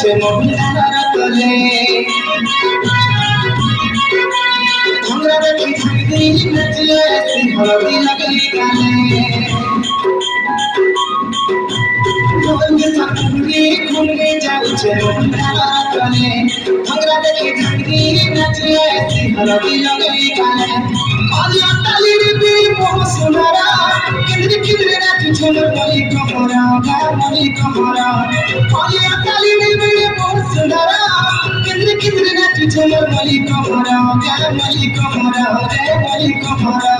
যাচ্ছে মহিলার তলে আমরা দেখি ছাইদি নাচিয়ে হলদি লাগে গানে ঘুরে যাচ্ছে মহিলার তলে আমরা দেখি ছাইদি নাচিয়ে হলদি লাগে গানে কালিয়া তালির বিড়ি মোহ সোনারা কিদরে কিদরে নাচছে মলি কমরা মলি কমরা কালিয়া তালির বিড়ি মোহ সোনারা কিদরে কিদরে নাচছে মলি কমরা মলি কমরা রে Moli কমরা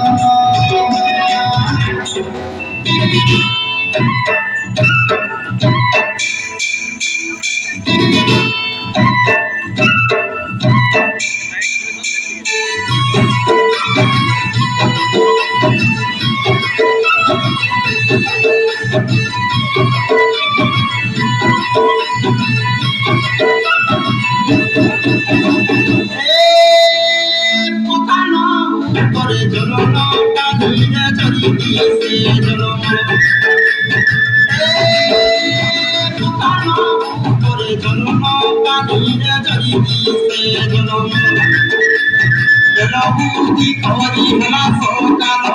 Belabudi kori hela sokalo,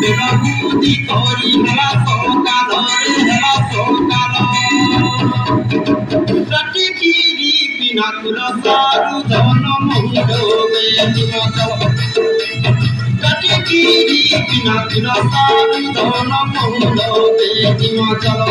belabudi kori hela sokalo, hela sokalo. Rati kiri pina kulo saru dono mundo bejima jalo. Rati kiri pina kulo saru dono mundo bejima jalo.